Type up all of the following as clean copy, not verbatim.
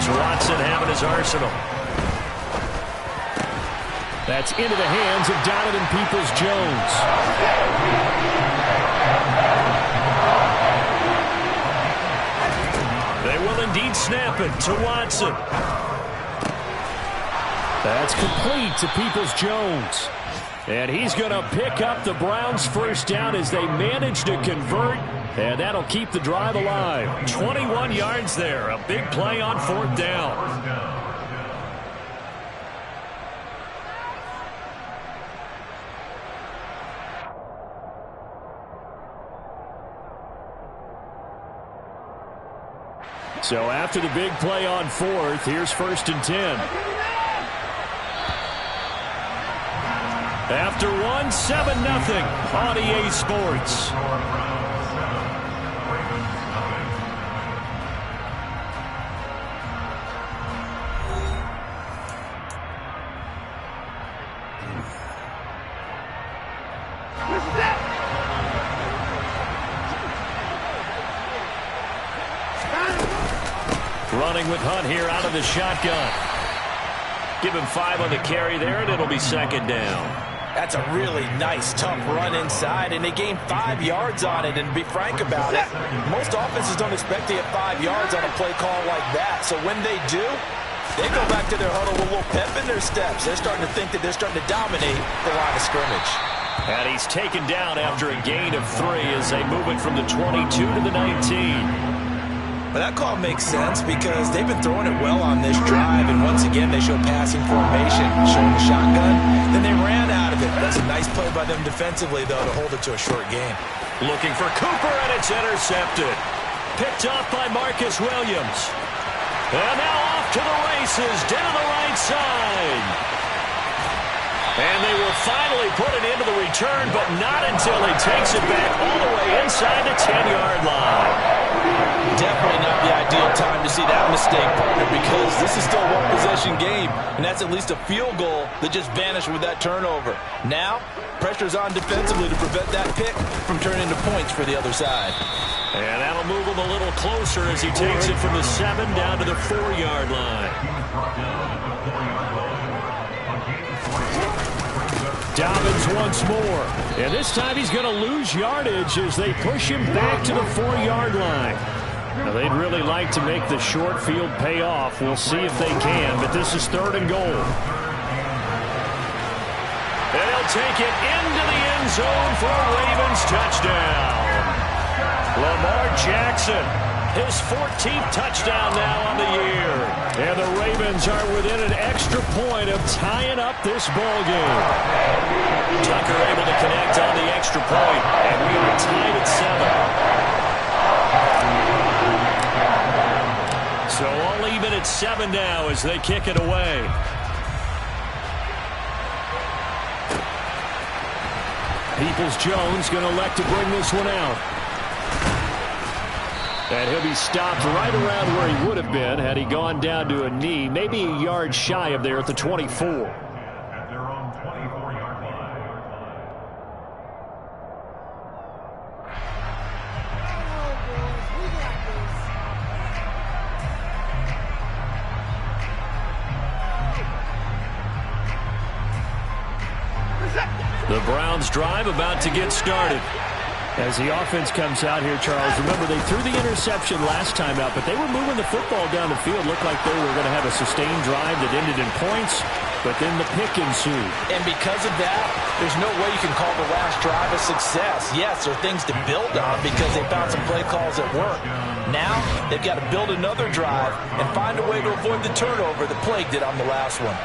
Here's Watson having his arsenal. That's into the hands of Donovan Peoples-Jones. They will indeed snap it to Watson. That's complete to Peoples-Jones. And he's going to pick up the Browns' first down as they manage to convert. And that'll keep the drive alive. 21 yards there. A big play on 4th down. So after the big play on 4th, here's 1st and 10. After one, 7-0 on EA Sports. Running with Hunt here out of the shotgun. Give him 5 on the carry there, and it'll be 2nd down. That's a really nice, tough run inside, and they gained 5 yards on it. And to be frank about it, most offenses don't expect to get 5 yards on a play call like that. So when they do, they go back to their huddle with a little pep in their steps. They're starting to think that they're starting to dominate the line of scrimmage. And he's taken down after a gain of 3 as they move it from the 22 to the 19. But that call makes sense because they've been throwing it well on this drive, and once again they show passing formation, showing the shotgun, then they ran out of it. That's a nice play by them defensively, though, to hold it to a short game. Looking for Cooper, and it's intercepted. Picked off by Marcus Williams. And now off to the races, down the right side. And they will finally put it into the return, but not until he takes it back all the way inside the 10-yard line. Definitely not the ideal time to see that mistake, partner, because this is still a one-possession game, and that's at least a field goal that just vanished with that turnover. Now, pressure's on defensively to prevent that pick from turning into points for the other side. And that'll move him a little closer as he takes it from the 7 down to the 4-yard line. Dobbins once more. And this time he's going to lose yardage as they push him back to the 4-yard line. Now, they'd really like to make the short field pay off. We'll see if they can, but this is 3rd and goal. And he'll take it into the end zone for a Ravens touchdown. Lamar Jackson, his 14th touchdown now on the year. And the Ravens are within an extra point of tying up this ballgame. Tucker able to connect on the extra point, and we are tied at 7. So all even at 7 now as they kick it away. Peoples-Jones going to elect to bring this one out. And he'll be stopped right around where he would have been had he gone down to a knee, maybe a yard shy of there at the 24. The Browns drive about to get started. As the offense comes out here, Charles, remember they threw the interception last time out, but they were moving the football down the field. Looked like they were going to have a sustained drive that ended in points, but then the pick ensued. And because of that, there's no way you can call the last drive a success. Yes, there are things to build on because they found some play calls that work. Now, they've got to build another drive and find a way to avoid the turnover that plagued it on the last one.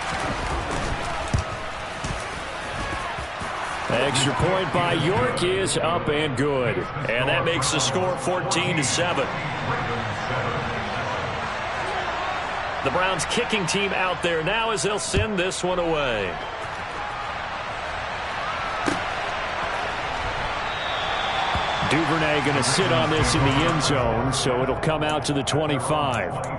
Extra point by York is up and good. And that makes the score 14-7. The Browns kicking team out there now as they'll send this one away. Duvernay going to sit on this in the end zone, so it'll come out to the 25.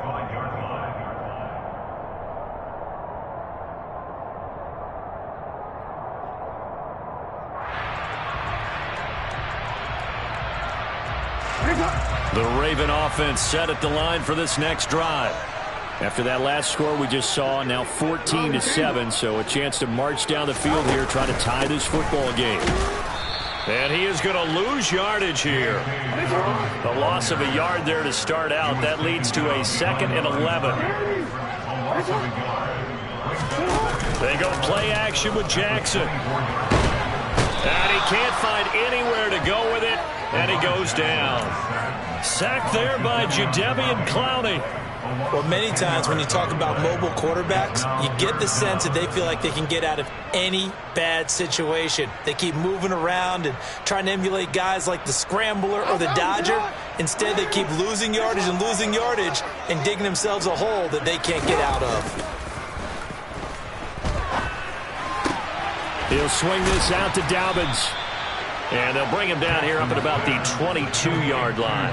The Raven offense set at the line for this next drive. After that last score we just saw, now 14-7, so a chance to march down the field here, trying to tie this football game. And he is going to lose yardage here. The loss of a yard there to start out. That leads to a 2nd and 11. They go play action with Jackson. And he can't find anywhere to go with it, and he goes down. Sacked there by Jadeveon Clowney. Well, many times when you talk about mobile quarterbacks, you get the sense that they feel like they can get out of any bad situation. They keep moving around and trying to emulate guys like the Scrambler or the Dodger. Instead, they keep losing yardage and digging themselves a hole that they can't get out of. He'll swing this out to Dobbins. And they'll bring him down here up at about the 22-yard line.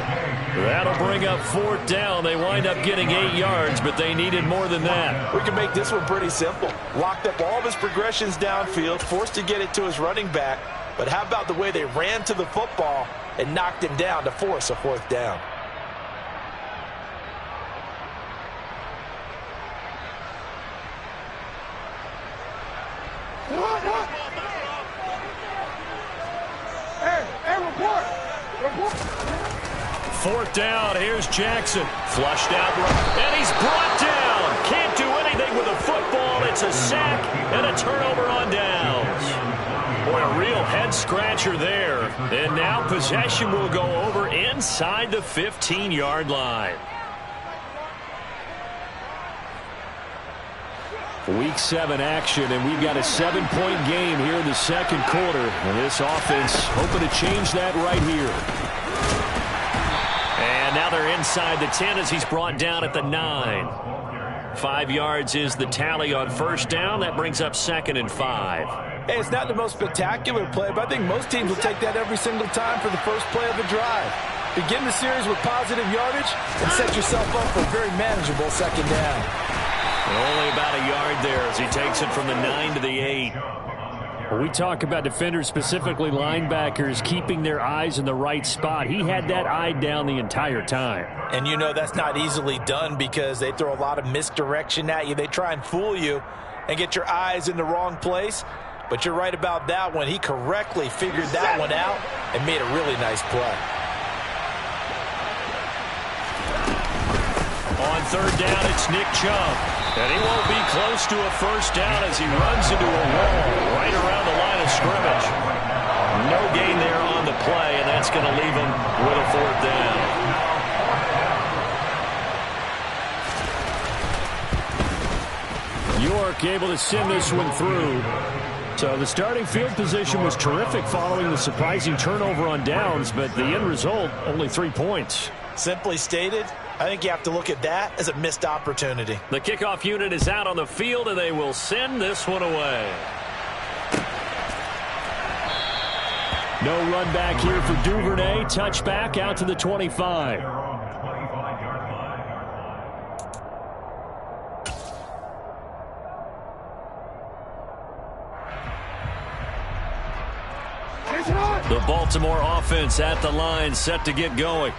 That'll bring up 4th down. They wind up getting 8 yards, but they needed more than that. We can make this one pretty simple. Locked up all of his progressions downfield, forced to get it to his running back. But how about the way they ran to the football and knocked him down to force a 4th down? Fourth down, here's Jackson. Flushed out, and he's brought down. Can't do anything with a football. It's a sack and a turnover on downs. Boy, a real head-scratcher there. And now possession will go over inside the 15-yard line. Week 7 action, and we've got a 7-point game here in the second quarter. And this offense hoping to change that right here. And now they're inside the 10 as he's brought down at the 9. 5 yards is the tally on first down. That brings up 2nd and 5. Hey, it's not the most spectacular play, but I think most teams will take that every single time for the first play of the drive. Begin the series with positive yardage and set yourself up for a very manageable second down. And only about a yard there as he takes it from the 9 to the 8. When we talk about defenders, specifically linebackers, keeping their eyes in the right spot, he had that eye down the entire time. And you know that's not easily done because they throw a lot of misdirection at you. They try and fool you and get your eyes in the wrong place. But you're right about that one. He correctly figured that one out and made a really nice play. On third down, it's Nick Chubb. And he won't be close to a first down as he runs into a wall right around the line of scrimmage. No gain there on the play, and that's going to leave him with a 4th down. York able to send this one through. So the starting field position was terrific following the surprising turnover on downs, but the end result, only 3 points. Simply stated, I think you have to look at that as a missed opportunity. The kickoff unit is out on the field, and they will send this one away. No run back here for Duvernay. Touchback out to the 25. The Baltimore offense at the line, set to get going.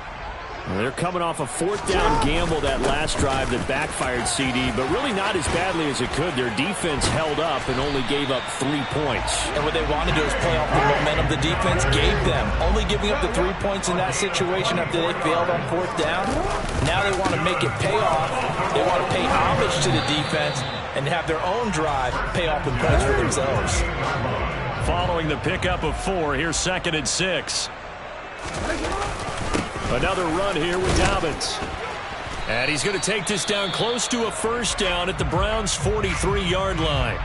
They're coming off a 4th down gamble that last drive that backfired, CD, but really not as badly as it could. Their defense held up and only gave up 3 points. And what they wanted to do is play off the momentum the defense gave them. Only giving up the 3 points in that situation after they failed on 4th down. Now they want to make it pay off. They want to pay homage to the defense and have their own drive pay off with points for themselves. Following the pickup of 4, here's 2nd and 6. Another run here with Dobbins. And he's going to take this down close to a first down at the Browns' 43-yard line.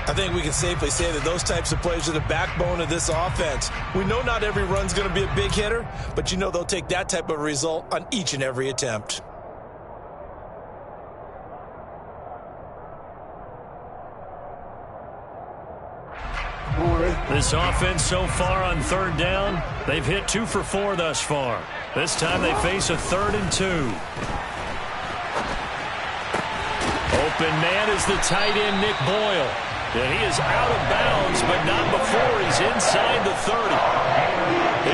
I think we can safely say that those types of plays are the backbone of this offense. We know not every run's going to be a big hitter, but you know they'll take that type of result on each and every attempt. This offense so far on third down, they've hit 2 for 4 thus far. This time they face a 3rd and 2. Open man is the tight end, Nick Boyle. And he is out of bounds, but not before he's inside the 30.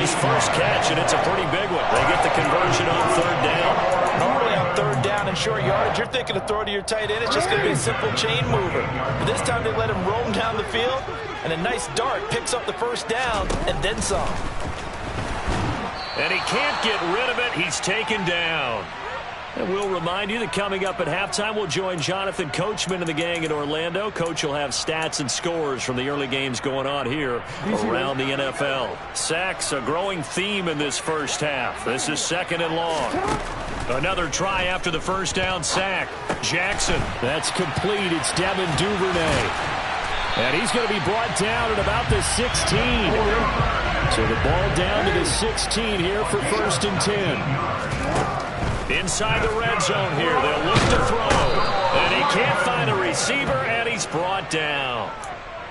His first catch, and it's a pretty big one. They get the conversion on third down. Normally on third down and short yardage, you're thinking of throwing to your tight end. It's just going to be a simple chain mover. But this time they let him roam down the field, and a nice dart picks up the first down and then some. And he can't get rid of it. He's taken down. And we'll remind you that coming up at halftime, we'll join Jonathan Coachman and the gang in Orlando. Coach will have stats and scores from the early games going on here around the NFL. Sacks, a growing theme in this first half. This is second and long. Another try after the first down sack. Jackson, that's complete. It's Devin Duvernay. And he's going to be brought down at about the 16. So the ball down to the 16 here for first and 10. Inside the red zone here, they'll look to throw. And he can't find a receiver, and he's brought down.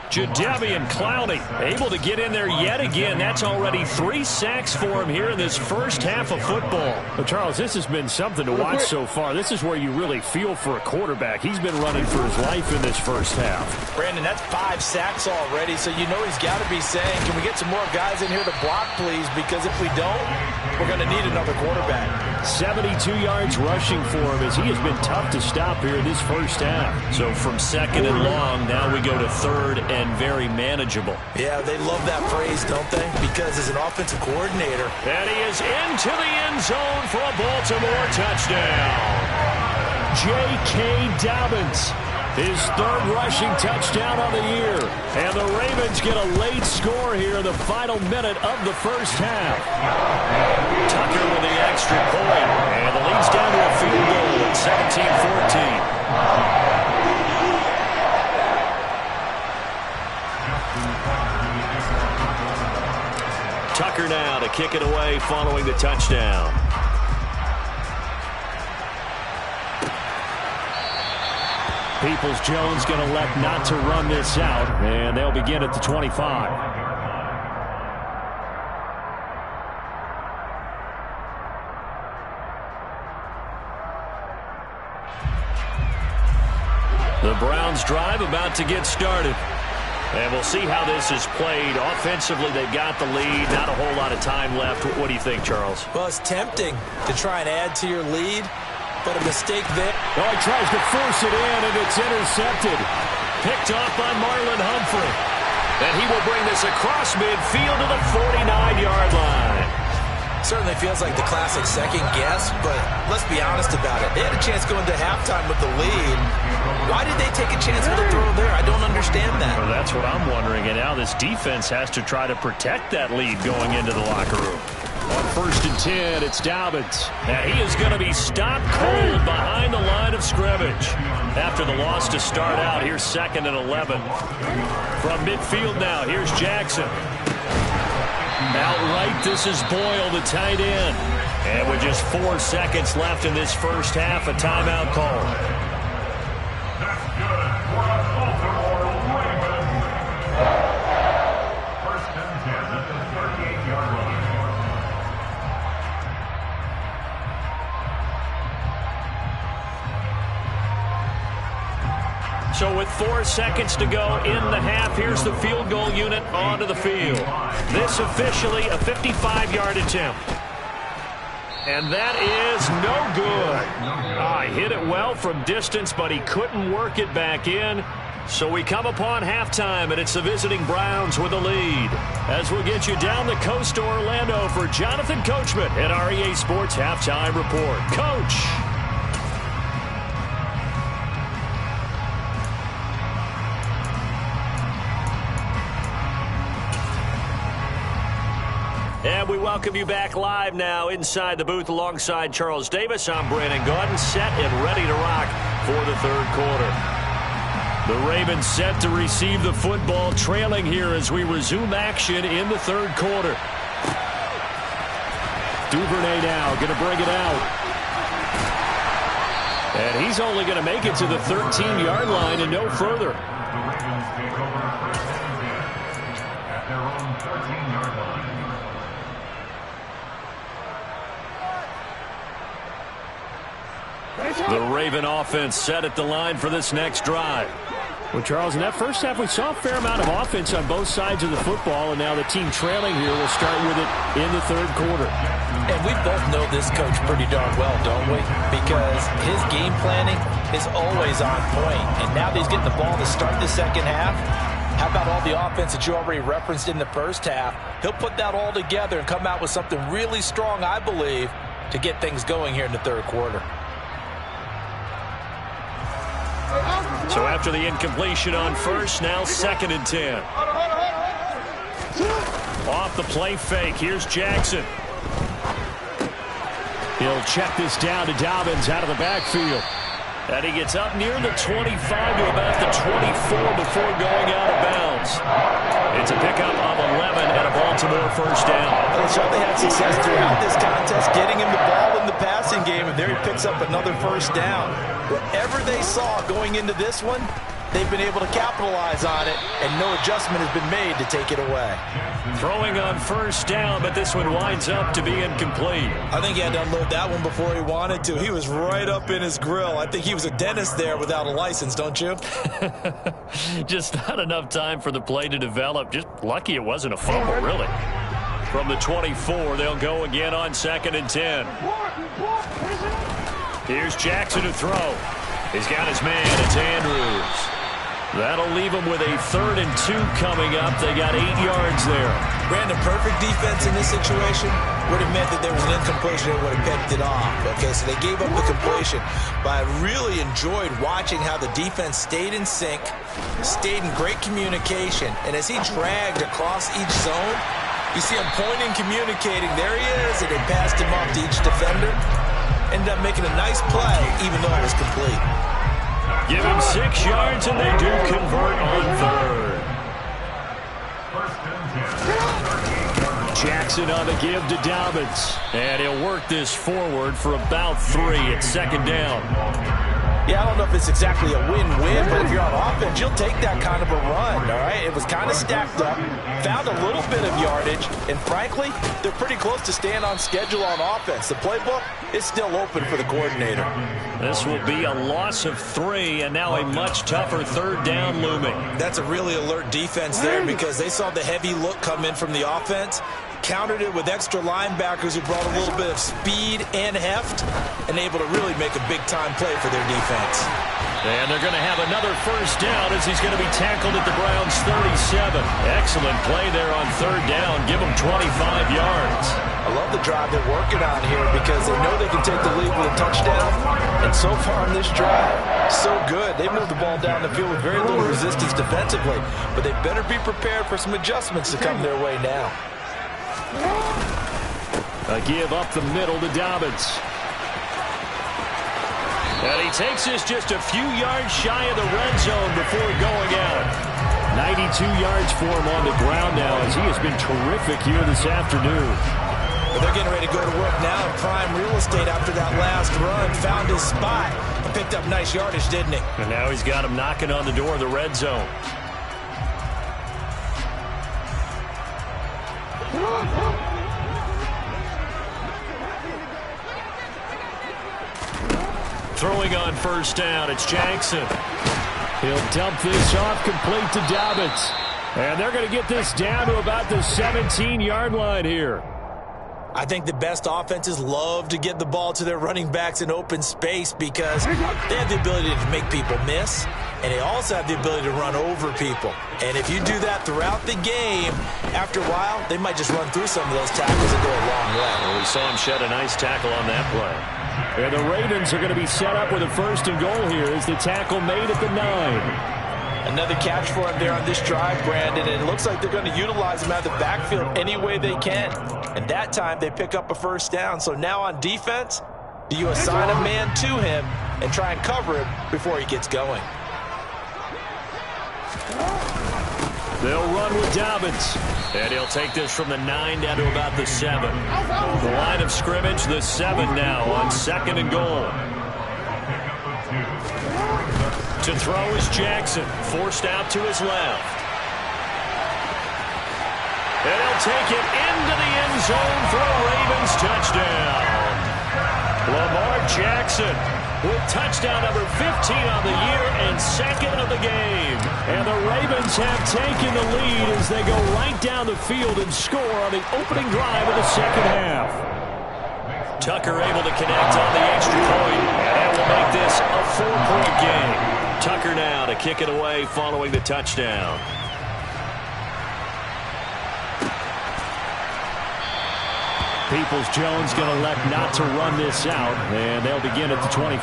Jadeveon Clowney able to get in there yet again. That's already 3 sacks for him here in this first half of football. Well, Charles, this has been something to watch so far. This is where you really feel for a quarterback. He's been running for his life in this first half. Brandon, that's 5 sacks already, so you know he's got to be saying, can we get some more guys in here to block, please? Because if we don't, we're going to need another quarterback. 72 yards rushing for him as he has been tough to stop here in this first half. So from second and long, now we go to third and very manageable. Yeah, they love that phrase, don't they? Because as an offensive coordinator. And he is into the end zone for a Baltimore touchdown. J.K. Dobbins, his 3rd rushing touchdown on the year. And the Ravens get a late score here in the final minute of the first half. Tucker with the extra point. And the lead's down to a field goal at 17-14. Tucker now to kick it away following the touchdown. Peoples-Jones going to elect not to run this out, and they'll begin at the 25. The Browns drive about to get started. And we'll see how this is played. Offensively, they've got the lead. Not a whole lot of time left. What do you think, Charles? Well, it's tempting to try and add to your lead, but a mistake there. Oh, he tries to force it in, and it's intercepted. Picked off by Marlon Humphrey. And he will bring this across midfield to the 49-yard line. Certainly feels like the classic second guess, but let's be honest about it. They had a chance going to halftime with the lead. Why did they take a chance with a throw there? I don't understand that. Well, that's what I'm wondering. And now this defense has to try to protect that lead going into the locker room. On first and 10, it's Dobbins. And he is going to be stopped cold behind the line of scrimmage. After the loss to start out, here's second and 11. From midfield now, here's Jackson. Outright, this is Boyle, the tight end. And with just 4 seconds left in this first half, a timeout call. So with 4 seconds to go in the half, here's the field goal unit onto the field. This officially a 55-yard attempt. And that is no good. He hit it well from distance, but he couldn't work it back in. So we come upon halftime, and it's the visiting Browns with the lead. As we'll get you down the coast to Orlando for Jonathan Coachman at our EA Sports Halftime Report. Coach. And we welcome you back live now inside the booth alongside Charles Davis. I'm Brandon Gaudin, set and ready to rock for the third quarter. The Ravens set to receive the football, trailing here as we resume action in the third quarter. Duvernay now going to bring it out. And he's only going to make it to the 13-yard line and no further. The Raven offense set at the line for this next drive. Well, Charles, in that first half, we saw a fair amount of offense on both sides of the football, and now the team trailing here will start with it in the third quarter. And we both know this coach pretty darn well, don't we? Because his game planning is always on point. And now that he's getting the ball to start the second half, how about all the offense that you already referenced in the first half? He'll put that all together and come out with something really strong, I believe, to get things going here in the third quarter. So after the incompletion on first, now 2nd and 10. Off the play fake, here's Jackson. He'll check this down to Dobbins out of the backfield. And he gets up near the 25 to about the 24 before going out of bounds. It's a pickup of 11 and a Baltimore first down. They certainly had success throughout this contest, getting him the ball in the passing game, and there he picks up another first down. Whatever they saw going into this one, they've been able to capitalize on it, and no adjustment has been made to take it away. Throwing on first down, but this one winds up to be incomplete. I think he had to unload that one before he wanted to. He was right up in his grill. I think he was a dentist there without a license, don't you? Just not enough time for the play to develop. Just lucky it wasn't a fumble, really. From the 24, they'll go again on 2nd and 10. Here's Jackson to throw. He's got his man. It's Andrews. That'll leave him with a 3rd and 2 coming up. They got 8 yards there. Brandon, perfect defense in this situation would have meant that there was an incompletion that would have picked it off. Okay, so they gave up the completion. But I really enjoyed watching how the defense stayed in sync, stayed in great communication. And as he dragged across each zone, you see him pointing, communicating. There he is, and they passed him off to each defender. Ended up making a nice play, even though it was complete. Give him 6 yards, and they do convert on 3rd. Jackson on the give to Dobbins. And he'll work this forward for about 3 at 2nd down. Yeah, I don't know if it's exactly a win-win, but if you're on offense, you'll take that kind of a run, all right? It was kind of stacked up, found a little bit of yardage, and frankly, they're pretty close to staying on schedule on offense. The playbook is still open for the coordinator. This will be a loss of 3, and now a much tougher 3rd down looming. That's a really alert defense there because they saw the heavy look come in from the offense, countered it with extra linebackers who brought a little bit of speed and heft, and able to really make a big-time play for their defense. And they're going to have another first down as he's going to be tackled at the Browns' 37. Excellent play there on 3rd down. Give him 25 yards. I love the drive they're working on here because they know they can take the lead with a touchdown. And so far on this drive, so good. They moved the ball down the field with very little resistance defensively. But they better be prepared for some adjustments to come their way now. A give up the middle to Dobbins. And he takes this just a few yards shy of the red zone before going out. 92 yards for him on the ground now as he has been terrific here this afternoon. But they're getting ready to go to work now in prime real estate after that last run. Found his spot and picked up nice yardage, didn't he? And now he's got him knocking on the door of the red zone. Throwing on first down, it's Jackson. He'll dump this off complete to Dobbins. And they're going to get this down to about the 17-yard line here. I think the best offenses love to get the ball to their running backs in open space because they have the ability to make people miss, and they also have the ability to run over people. And if you do that throughout the game, after a while, they might just run through some of those tackles and go a long way. Well, we saw him shed a nice tackle on that play. And the Ravens are going to be set up with a 1st and goal here as the tackle made at the 9. Another catch for him there on this drive, Brandon, and it looks like they're going to utilize him out of the backfield any way they can. And that time, they pick up a first down. So now on defense, do you assign a man to him and try and cover him before he gets going? They'll run with Dobbins. And he'll take this from the 9 down to about the 7. The line of scrimmage, the 7 now on 2nd and goal. To throw is Jackson, forced out to his left. And he'll take it into the end zone for a Ravens touchdown. Lamar Jackson with touchdown number 15 on the year and second of the game. And the Ravens have taken the lead as they go right down the field and score on the opening drive of the second half. Tucker able to connect on the extra point, and will make this a 4-point game. Tucker now to kick it away following the touchdown. Peoples-Jones going to elect not to run this out, and they'll begin at the 25.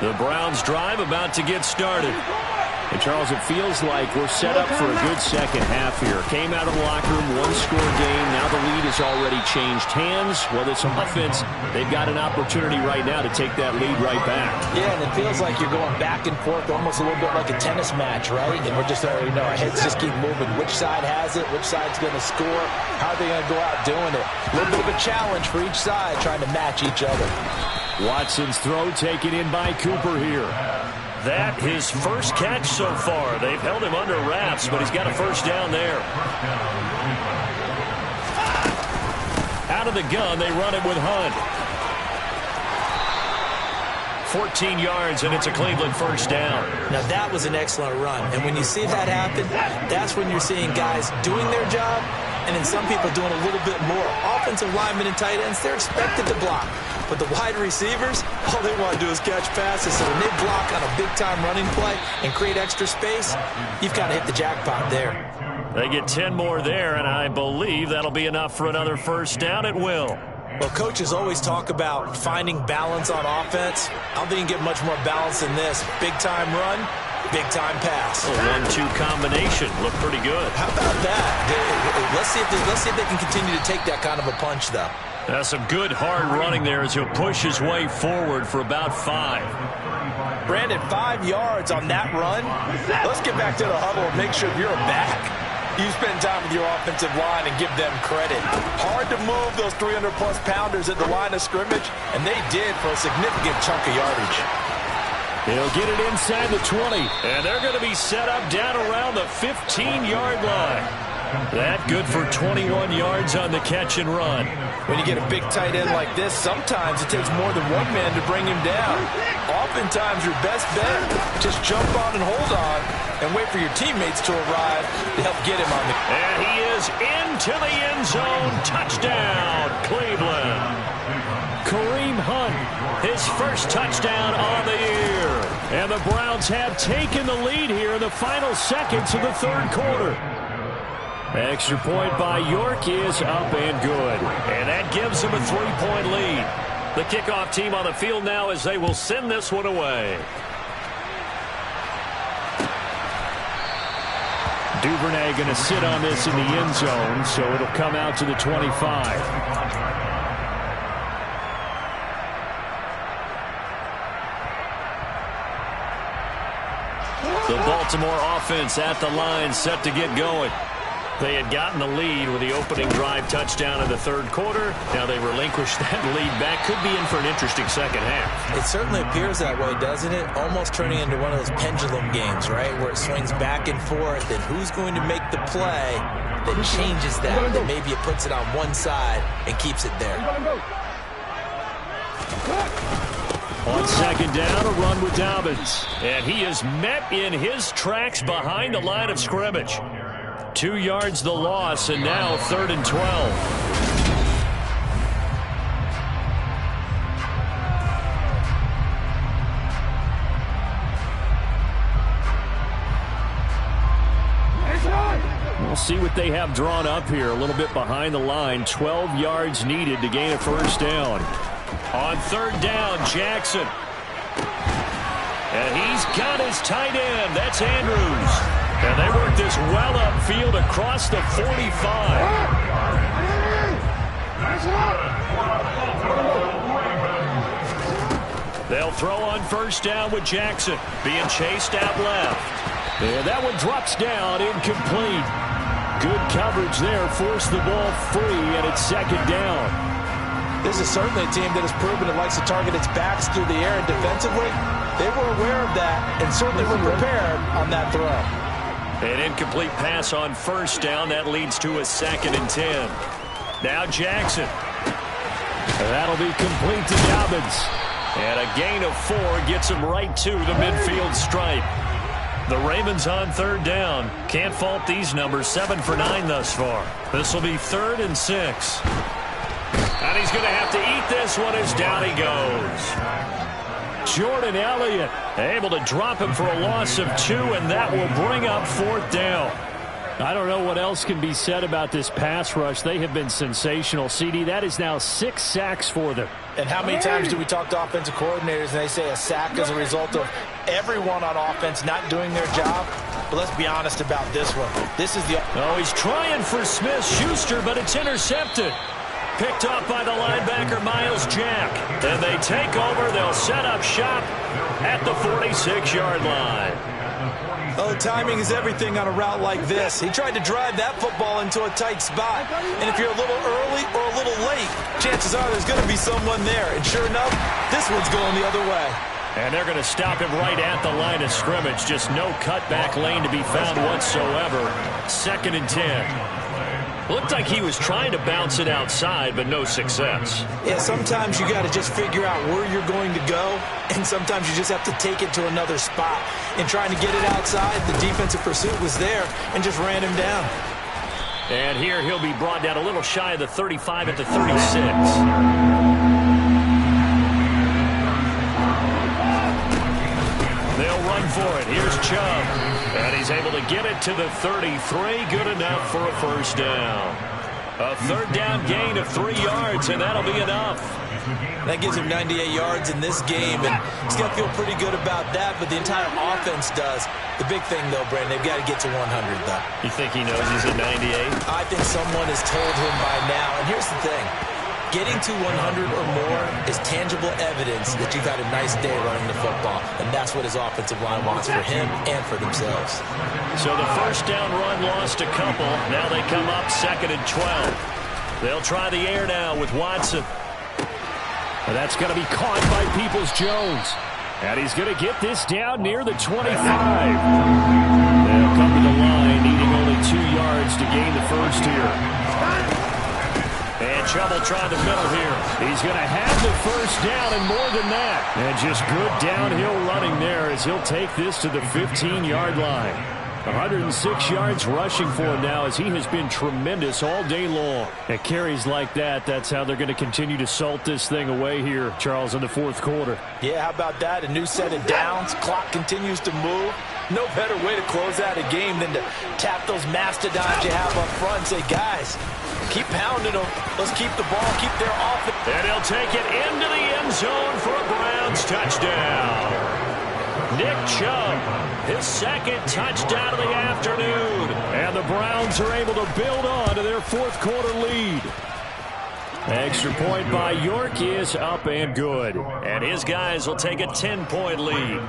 The Browns drive about to get started. And, Charles, it feels like we're set up for a good second half here. Came out of the locker room, one-score game. Now the lead has already changed hands. Well, there's some offense. They've got an opportunity right now to take that lead right back. Yeah, and it feels like you're going back and forth almost a little bit like a tennis match, right? And we're just already our heads just keep moving. Which side has it? Which side's going to score? How are they going to go out doing it? A little bit of a challenge for each side trying to match each other. Watson's throw taken in by Cooper here. That his first catch so far. They've held him under wraps, but he's got a first down there. Out of the gun, they run it with Hunt. 14 yards, and it's a Cleveland first down. Now, that was an excellent run. And when you see that happen, that's when you're seeing guys doing their job, and then some people doing a little bit more. Offensive linemen and tight ends, they're expected to block. But the wide receivers, all they want to do is catch passes. So when they block on a big-time running play and create extra space, you've got to hit the jackpot there. They get 10 more there, and I believe that'll be enough for another first down. It will. Well, coaches always talk about finding balance on offense. I don't think you can get much more balance than this. Big-time run, big-time pass. A 1-2 combination. Looked pretty good. How about that? Let's see if they can continue to take that kind of a punch, though. That's some good hard running there as he'll push his way forward for about 5. Brandon, 5 yards on that run. Let's get back to the huddle and make sure you're back. You spend time with your offensive line and give them credit. Hard to move those 300-plus pounders at the line of scrimmage, and they did for a significant chunk of yardage. He'll get it inside the 20, and they're going to be set up down around the 15-yard line. That good for 21 yards on the catch and run. When you get a big tight end like this, sometimes it takes more than one man to bring him down. Oftentimes, your best bet, just jump on and hold on and wait for your teammates to arrive to help get him on the... And he is into the end zone. Touchdown, Cleveland. Kareem Hunt, his first touchdown on the year. And the Browns have taken the lead here in the final seconds of the third quarter. Extra point by York is up and good. And that gives them a 3-point lead. The kickoff team on the field now as they will send this one away. Duvernay going to sit on this in the end zone, so it'll come out to the 25. The Baltimore offense at the line, set to get going. They had gotten the lead with the opening drive touchdown in the third quarter. Now they relinquished that lead back. Could be in for an interesting second half. It certainly appears that way, doesn't it? Almost turning into one of those pendulum games, right? Where it swings back and forth, and who's going to make the play that changes that? That maybe it puts it on one side and keeps it there. On second down, a run with Dobbins. And he is met in his tracks behind the line of scrimmage. 2 yards the loss, and now 3rd and 12. We'll see what they have drawn up here. A little bit behind the line. 12 yards needed to gain a first down. On 3rd down, Jackson. And he's got his tight end. That's Andrews. And they work this well upfield across the 45. They'll throw on first down with Jackson. Being chased out left. And that one drops down, incomplete. Good coverage there. Forced the ball free, and it's second down. This is certainly a team that has proven it likes to target its backs through the air and defensively. They were aware of that and certainly were prepared on that throw. An incomplete pass on first down. That leads to a 2nd and 10. Now Jackson. That'll be complete to Dobbins. And a gain of 4 gets him right to the midfield stripe. The Ravens on third down. Can't fault these numbers. 7 for 9 thus far. This will be 3rd and 6. And he's going to have to eat this one as down he goes. Jordan Elliott able to drop him for a loss of 2, and that will bring up 4th down. I don't know what else can be said about this pass rush. They have been sensational, CD. That is now 6 sacks for them. And how many times do we talk to offensive coordinators and they say a sack is a result of everyone on offense not doing their job? But let's be honest about this one. This is the... Oh, he's trying for Smith-Schuster, but it's intercepted. Picked off by the linebacker, Miles Jack. And they take over. They'll set up shop at the 46-yard line. Oh, timing is everything on a route like this. He tried to drive that football into a tight spot. And if you're a little early or a little late, chances are there's going to be someone there. And sure enough, this one's going the other way. And they're going to stop him right at the line of scrimmage. Just no cutback lane to be found whatsoever. 2nd and 10. Looked like he was trying to bounce it outside, but no success. Yeah, sometimes you got to just figure out where you're going to go, and sometimes you just have to take it to another spot. In trying to get it outside, the defensive pursuit was there and just ran him down. And here he'll be brought down a little shy of the 35 at the 36. They'll run for it. Here's Chubb. And he's able to get it to the 33. Good enough for a 1st down. A 3rd down gain of 3 yards, and that'll be enough. That gives him 98 yards in this game, and he's got to feel pretty good about that, but the entire offense does. The big thing, though, Brandon, they've got to get to 100, though. You think he knows he's at 98? I think someone has told him by now. And here's the thing. Getting to 100 or more is tangible evidence that you've had a nice day running the football, and that's what his offensive line wants for him and for themselves. So the 1st down run lost a couple. Now they come up 2nd and 12. They'll try the air now with Watson. And that's going to be caught by Peoples-Jones. And he's going to get this down near the 25. They'll come to the line, needing only 2 yards to gain the 1st here. And Chubb will try the middle here. He's going to have the 1st down and more than that. And just good downhill running there as he'll take this to the 15-yard line. 106 yards rushing for him now as he has been tremendous all day long. At carries like that, that's how they're going to continue to salt this thing away here, Charles, in the 4th quarter. Yeah, how about that? A new set of downs. Clock continues to move. No better way to close out a game than to tap those mastodons you have up front and say, guys, keep pounding them. Let's keep the ball, keep their offense. And he'll take it into the end zone for a Browns touchdown. Nick Chubb, his 2nd touchdown of the afternoon. And the Browns are able to build on to their 4th quarter lead. Extra point by York is up and good. And his guys will take a 10-point lead.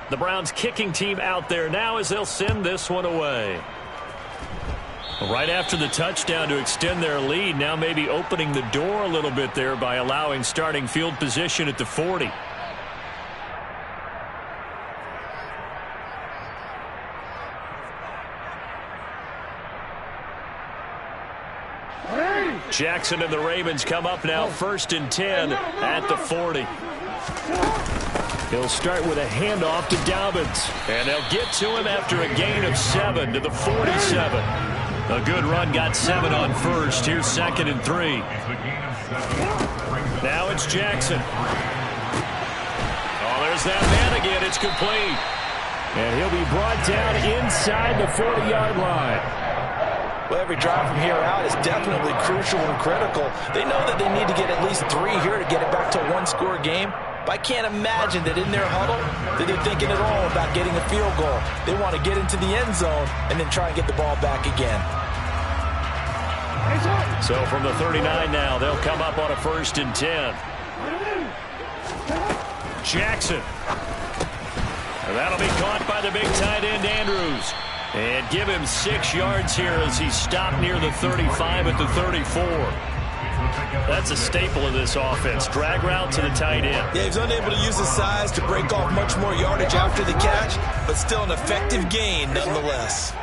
The Browns kicking team out there now as they'll send this one away. Right after the touchdown to extend their lead, now maybe opening the door a little bit there by allowing starting field position at the 40. Jackson and the Ravens come up now 1st and 10 at the 40. He'll start with a handoff to Dobbins. And they'll get to him after a gain of 7 to the 47. A good run, got 7 on 1st. Here's 2nd and 3. Now it's Jackson. Oh, there's that man again. It's complete. And he'll be brought down inside the 40-yard line. Well, every drive from here out is definitely crucial and critical. They know that they need to get at least 3 here to get it back to a 1-score game. But I can't imagine that in their huddle that they're thinking at all about getting a field goal. They want to get into the end zone and then try and get the ball back again. So from the 39 now, they'll come up on a 1st and 10. Jackson. And that'll be caught by the big tight end, Andrews. And give him 6 yards here as he's stopped near the 35 at the 34. That's a staple of this offense. Drag route to the tight end. Yeah, he's unable to use his size to break off much more yardage after the catch, but still an effective gain nonetheless.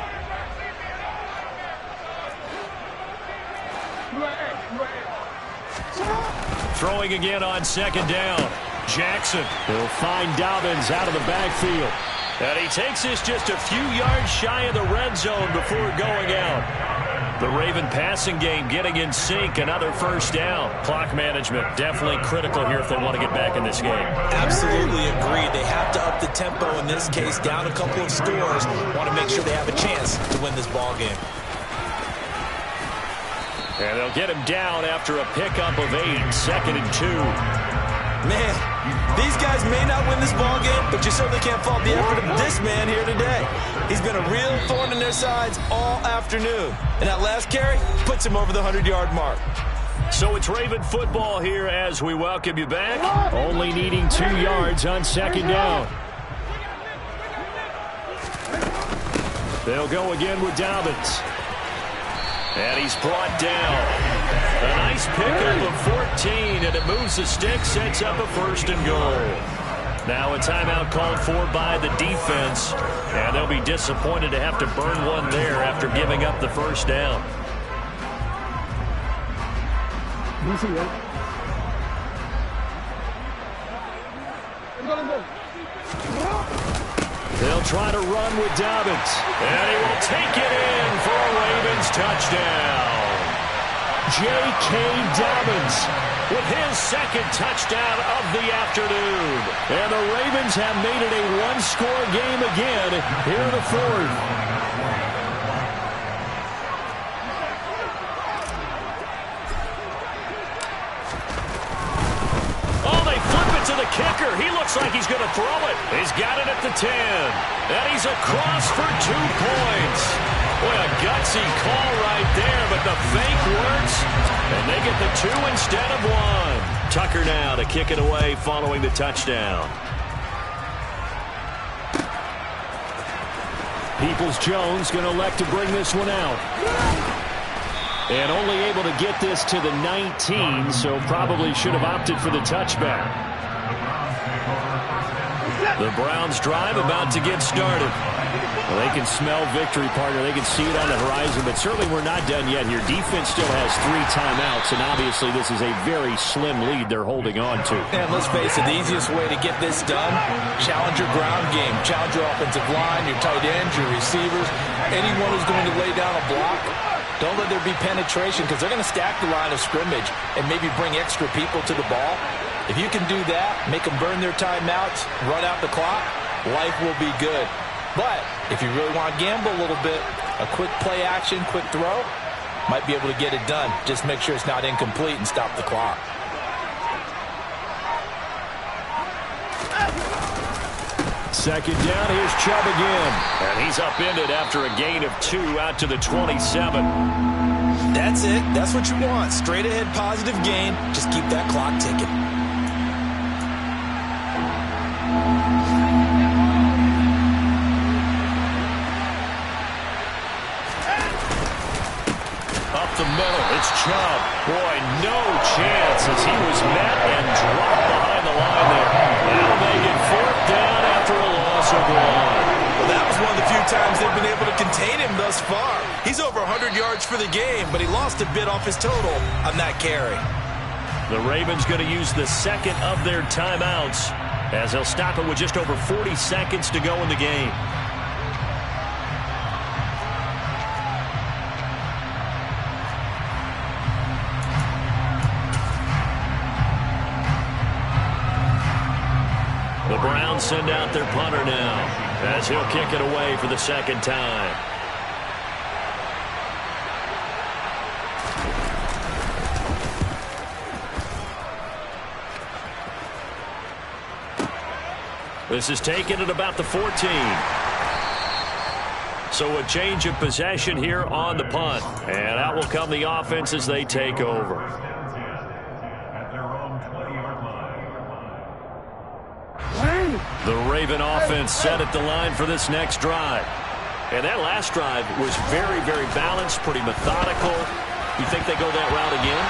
Throwing again on second down. Jackson. He'll find Dobbins out of the backfield. And he takes this just a few yards shy of the red zone before going out. The Raven passing game getting in sync. Another first down. Clock management definitely critical here if they want to get back in this game. Absolutely agreed. They have to up the tempo in this case. Down a couple of scores. Want to make sure they have a chance to win this ball game. And they'll get him down after a pickup of 8. 2nd and 2. Man, these guys may not win this ball game, but you certainly can't fault the effort of this man here today. He's been a real thorn in their sides all afternoon. And that last carry puts him over the 100-yard mark. So it's Raven football here as we welcome you back. Only needing 2 yards on second down. They'll go again with Dobbins. And he's brought down. A nice pickup of 14, and it moves the stick, sets up a 1st and goal. Now a timeout called for by the defense, and they'll be disappointed to have to burn one there after giving up the first down. They'll try to run with Dobbins, and he will take it in for a Ravens touchdown. J.K. Dobbins with his 2nd touchdown of the afternoon. And the Ravens have made it a one-score game again here in the 4th. Oh, they flip it to the kicker. He looks like he's going to throw it. He's got it at the 10. And he's across for 2 points. Boy, a gutsy call right there, but the fake works, and they get the 2 instead of 1. Tucker now to kick it away following the touchdown. Peoples-Jones going to elect to bring this one out. And only able to get this to the 19, so probably should have opted for the touchback. The Browns drive about to get started. Well, they can smell victory, partner. They can see it on the horizon, but certainly we're not done yet here. Defense still has 3 timeouts, and obviously this is a very slim lead they're holding on to. And let's face it, the easiest way to get this done, challenge your ground game. Challenge your offensive line, your tight ends, your receivers, anyone who's going to lay down a block. Don't let there be penetration because they're going to stack the line of scrimmage and maybe bring extra people to the ball. If you can do that, make them burn their timeouts, run out the clock, life will be good. But if you really want to gamble a little bit, a quick play action, quick throw, might be able to get it done. Just make sure it's not incomplete and stop the clock. Second down, here's Chubb again. And he's upended after a gain of 2 out to the 27. That's it. That's what you want. Straight ahead positive gain. Just keep that clock ticking. The middle, it's Chubb. Boy, no chance as he was met and dropped behind the line there. That'll make it 4th down after a loss of 1. Well, that was one of the few times they've been able to contain him thus far. He's over 100 yards for the game, but he lost a bit off his total on that carry. The Ravens going to use the 2nd of their timeouts as they'll stop it with just over 40 seconds to go in the game. The Browns send out their punter now as he'll kick it away for the 2nd time. This is taken at about the 14. So a change of possession here on the punt. And out will come the offense as they take over. The Raven offense set at the line for this next drive. And that last drive was very, very balanced, pretty methodical. You think they go that route again?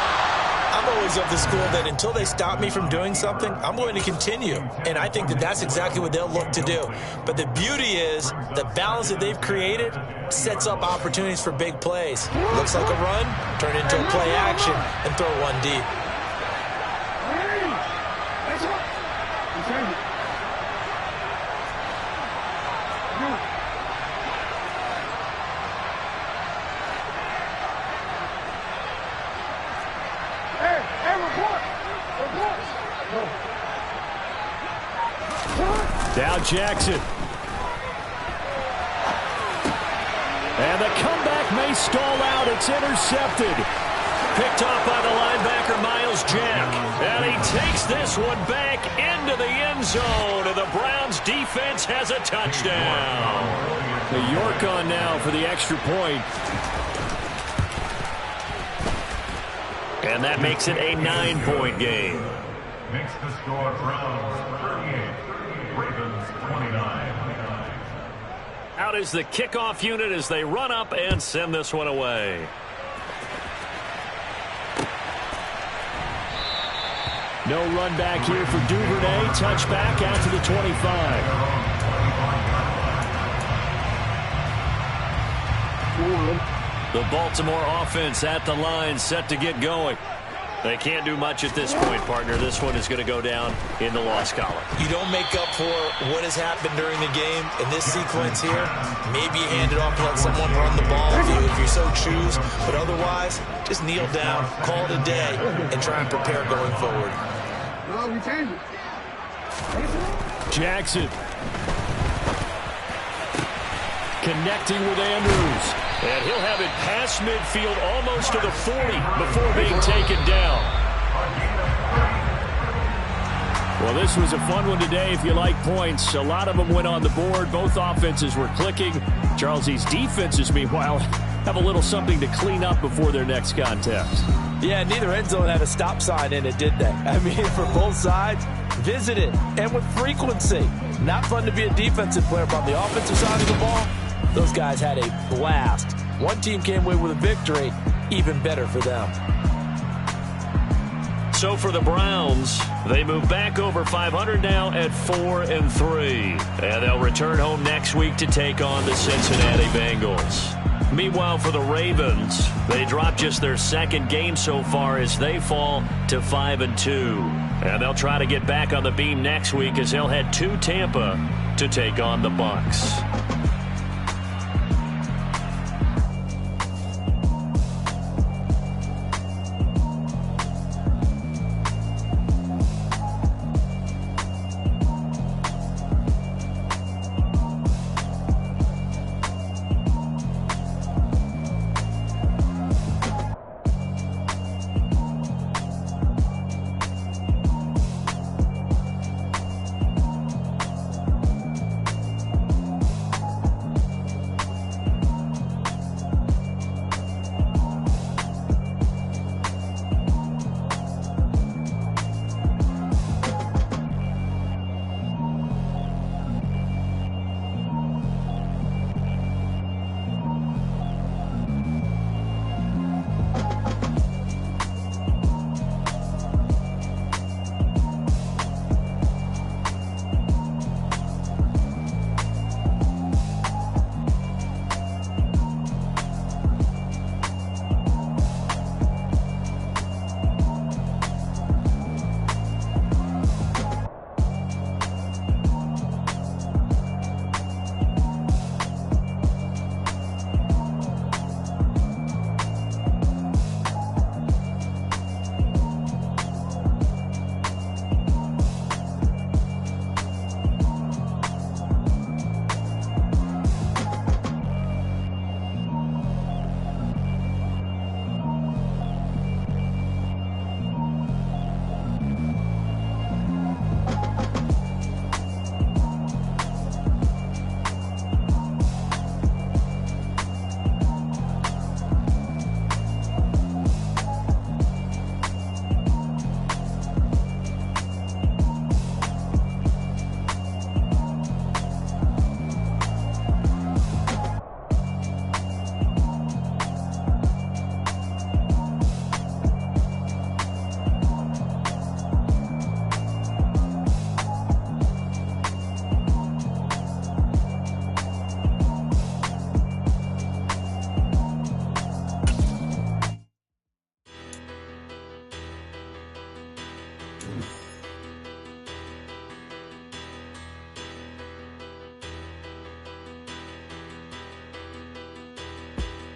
I'm always of the school that until they stop me from doing something, I'm going to continue. And I think that that's exactly what they'll look to do. But the beauty is the balance that they've created sets up opportunities for big plays. Looks like a run, turn into a play action, and throw one deep. Now Jackson. And the comeback may stall out. It's intercepted. Picked off by the linebacker, Miles Jack. And he takes this one back into the end zone. And the Browns defense has a touchdown. The York on now for the extra point. And that makes it a 9-point game. Makes the score Browns 38, Ravens 29. Out is the kickoff unit as they run up and send this one away. No run back here for Duvernay. Touchback out to the 25. The Baltimore offense at the line, set to get going. They can't do much at this point, partner. This one is going to go down in the loss column. You don't make up for what has happened during the game in this sequence here. Maybe you hand it off and let someone run the ball if you so choose. But otherwise, just kneel down, call it a day, and try and prepare going forward. Jackson. Connecting with Andrews. And he'll have it past midfield almost to the 40 before being taken down. Well, this was a fun one today if you like points. A lot of them went on the board. Both offenses were clicking. Charles, these defenses, meanwhile, have a little something to clean up before their next contest. Yeah, neither end zone had a stop sign in it, did they? I mean, for both sides, visit it, and with frequency. Not fun to be a defensive player, but on the offensive side of the ball, those guys had a blast. One team came away with a victory, even better for them. So for the Browns, they move back over 500 now at 4-3. And they'll return home next week to take on the Cincinnati Bengals. Meanwhile, for the Ravens, they drop just their second game so far as they fall to 5-2. And they'll try to get back on the beam next week as they'll head to Tampa to take on the Bucs.